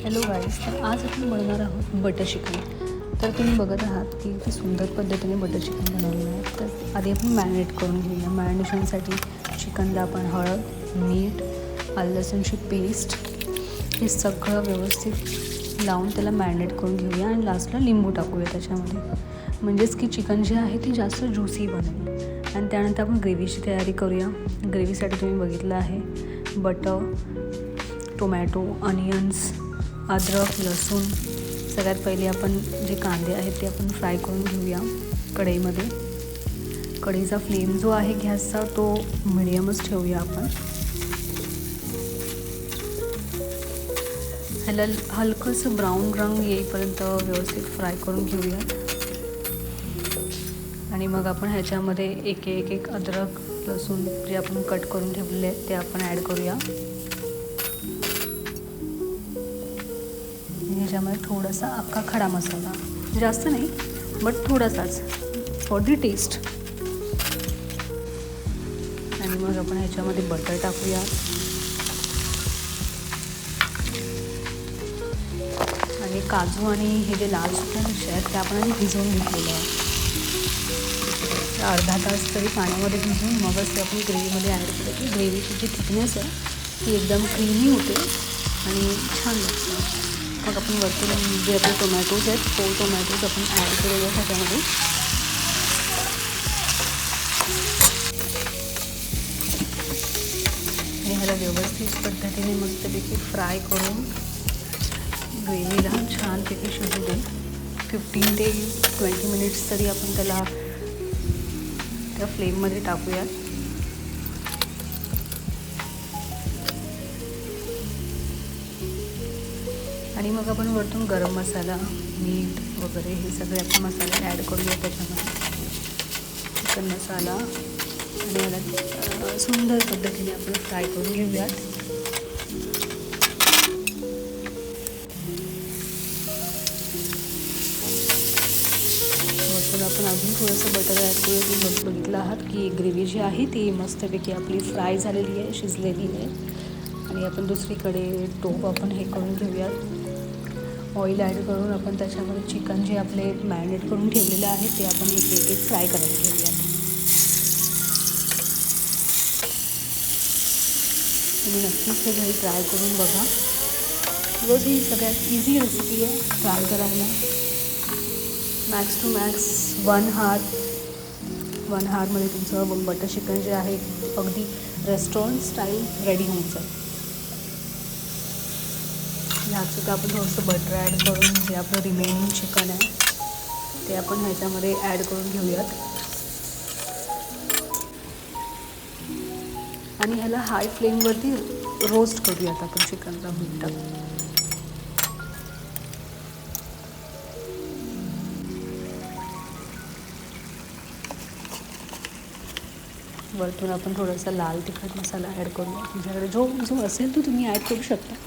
Hello guys, तर आज आपण बनवणार आहोत बटर चिकन. तर तुम्ही बघत आहात की किती सुंदर पद्धतीने बटर चिकन बनवलं आहे. तर आधी आपण मॅरिनेट करून घेऊया. मॅरिनेशनसाठी चिकनला आपण हळद, मीठ, आलं लसूणची पेस्ट हे सगळं व्यवस्थित लावून त्याला मॅरिनेट करून घेऊया आणि लास्टला लिंबू टाकूया त्याच्यामध्ये, म्हणजेच की चिकन जे आहे ती जास्त ज्युसी बनेल. आणि त्यानंतर आपण ग्रेव्हीची तयारी करूया. ग्रेव्हीसाठी तुम्ही बघितलं आहे बटर, टोमॅटो, अनियन्स, अद्रक, लसूण. सगळ्यात पहिले आपण जे कांदे आहेत ते आपण फ्राय करून घेऊया कढईमध्ये. कढईचा फ्लेम जो आहे गॅसचा तो मिडियमच ठेवूया आपण. ह्याला हलकंसं ब्राऊन रंग येईपर्यंत व्यवस्थित फ्राय करून घेऊया. आणि मग आपण ह्याच्यामध्ये एक अद्रक, लसूण जे आपण कट करून ठेवलेले आहेत ते आपण ॲड करूया. ह्याच्यामध्ये थोडासा अख्खा खडा मसाला, जास्त नाही बट थोडासाच फॉर दी टेस्ट. आणि मग आपण ह्याच्यामध्ये बटर टाकूया. आणि काजू आणि हे जे लाल सुक्या मिरच्या आहेत त्या आपण आधी भिजवून घेतलेल्या आहेत. अर्धा तास तरी पाण्यामध्ये भिजवून मगच ते आपण ग्रेव्हीमध्ये ॲड केलं की ग्रेव्हीची जी थिकनेस आहे ती एकदम क्रीमी होते आणि छान लागतं. मग आपण वरतून जे आपले टोमॅटोज आहेत होल टोमॅटोज आपण ॲड केलेले आहेत त्याच्यामध्ये. आणि ह्याला व्यवस्थित पद्धतीने मस्तपैकी फ्राय करून ग्रेव्हीला छानपैकी शिजू दे. 15 ते 20 मिनिट्स तरी आपण त्याला त्या फ्लेममध्ये टाकूयात. आणि मग आपण वरतून गरम मसाला, मीठ वगैरे हे सगळे आपण मसाले ॲड करूया त्याच्यामध्ये. चिकन मसाला आणि याला सुंदर पद्धतीने आपण फ्राय करून घेऊयात. वरतून आपण अजून थोडंसं बटर ॲड करूया. तुम्ही बघितलं आहात की ग्रेव्ही जी आहे ती मस्तपैकी आपली फ्राय झालेली आहे, शिजलेली आहे. आणि आपण दुसरीकडे टोप आपण हे करून घेऊयात. ऑइल ॲड करून आपण त्याच्यामध्ये चिकन जे आपले मॅरिनेट करून ठेवलेलं आहे ते आपण एक फ्राय करायला घेऊयात. तुम्ही नक्कीच हे घरी ट्राय करून बघा. रोज ही सगळ्यात इझी रेसिपी आहे ट्राय करायला. मॅक्स टू मॅक्स 1 हारमध्ये तुमचं बटर चिकन जे आहे अगदी रेस्टॉरंट स्टाईल रेडी होऊन जाईल. ह्याचं आपण थोडंसं बटर ॲड करून जे आपलं रिमेनिंग चिकन आहे ते आपण ह्याच्यामध्ये ॲड करून घेऊयात. आणि ह्याला हाय फ्लेमवरती रोस्ट करूयात आपण चिकनला मीठ टाकून. वरतून आपण थोडासा लाल तिखट मसाला ॲड करूया. तुमच्याकडे जो असेल तो तुम्ही ॲड करू शकता.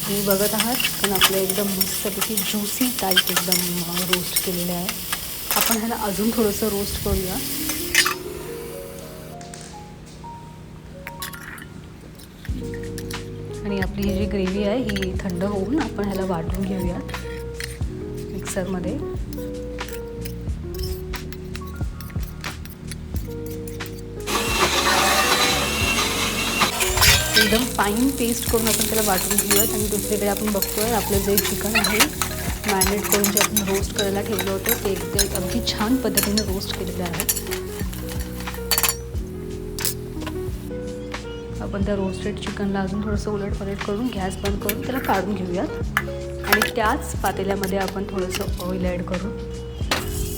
तुम्ही बघत आहात पण आपलं एकदम मस्तपैकी ज्युसी टाईप एकदम रोस्ट केलेलं आहे. आपण ह्याला अजून थोडंसं रोस्ट करूया. आणि आपली ही जी ग्रेव्ही आहे ही थंड होऊन आपण ह्याला वाटून घेऊयात मिक्सरमध्ये. एकदम फाईन पेस्ट करून आपण त्याला वाटून घेऊयात. आणि दुसरीकडे आपण बघतोय आपलं जे चिकन आहे मॅरिनेट करून जे आपण रोस्ट करायला ठेवलं होतं ते अगदी छान पद्धतीने रोस्ट केलेलं आहे. आपण त्या रोस्टेड चिकनला अजून थोडंसं उलटपलट करून गॅस बंद करून त्याला काढून घेऊयात. आणि त्याच पातेल्यामध्ये आपण थोडंसं ऑइल ॲड करून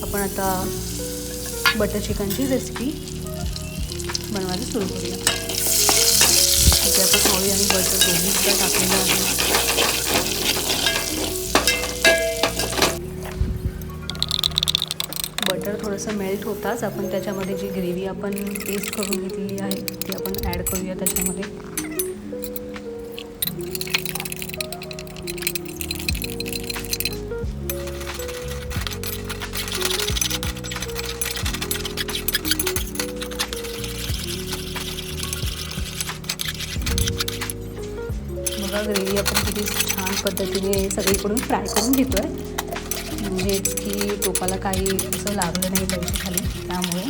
आपण आता बटर चिकनची रेसिपी बनवायला सुरू करूया. इथे आपण ऑइल आणि बटर दोन्ही सुद्धा टाकलेलं आहे. बटर थोडंसं मेल्ट होताच आपण त्याच्यामध्ये जी ग्रेव्ही आपण पेस्ट करून घेतलेली आहे ती आपण ॲड करूया त्याच्यामध्ये. ग्रेव्ही आपण किती छान पद्धतीने सगळीकडून फ्राय करून घेतो आहे, म्हणजेच की टोपाला काही असं लागलं नाही पाहिजे खाली, त्यामुळे.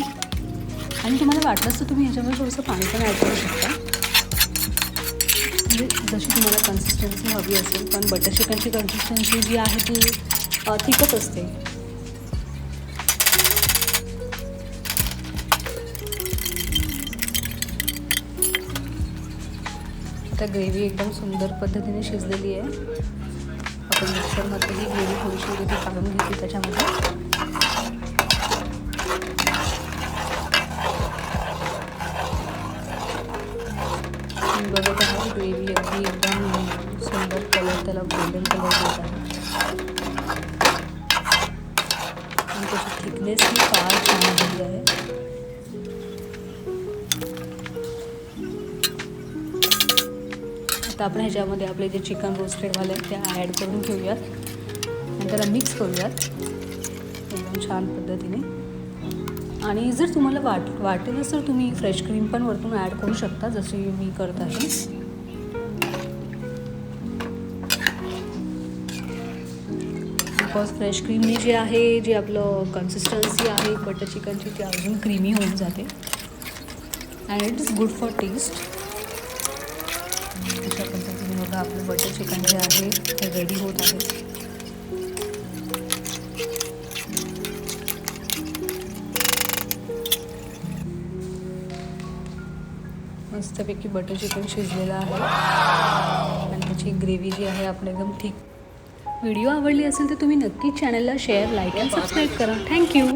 आणि तुम्हाला वाटलंच तर तुम्ही ह्याच्यामध्ये थोडंसं पाणी पण ॲड करू शकता, म्हणजे जशी तुम्हाला कन्सिस्टन्सी हवी असेल. पण बटर चिकनची कन्सिस्टन्सी जी आहे ती थिकच असते. आता ग्रेव्ही एकदम सुंदर पद्धतीने शिजलेली आहे. आपण मिक्सरमध्ये ही ग्रेव्ही थोडीशी इथे काढून घेतली त्याच्यामध्ये. बघत आहे ग्रेव्ही अगदी एकदम सुंदर कलर, त्याला गोल्डन कलर देत आहे आणि त्याची थिकनेस ही फार छान झाली आहे. आता आपण ह्याच्यामध्ये आपले जे चिकन रोस्टेडवाले आहेत ते ॲड करून घेऊयात आणि त्याला मिक्स करूयात एकदम छान पद्धतीने. आणि जर तुम्हाला वाटेलच तर तुम्ही फ्रेश क्रीम पण वरतून ॲड करू शकता, जशी मी करत आहे. बिकॉज फ्रेश क्रीमने जे आहे, जे आपलं कन्सिस्टन्सी आहे बटर चिकनची, ती अजून क्रीमी होऊन जाते and it is good for taste. अशा पद्धतीने बघा आपलं बटर चिकन जे आहे ते रेडी होत आहे. मस्तपैकी बटर चिकन शिजलेलं आहे आणि त्याची ग्रेव्ही जी आहे आपण एकदम थिक. व्हिडिओ आवडली असेल तर तुम्ही नक्कीच चॅनलला शेअर, लाईक आणि सबस्क्राईब करा. थँक्यू.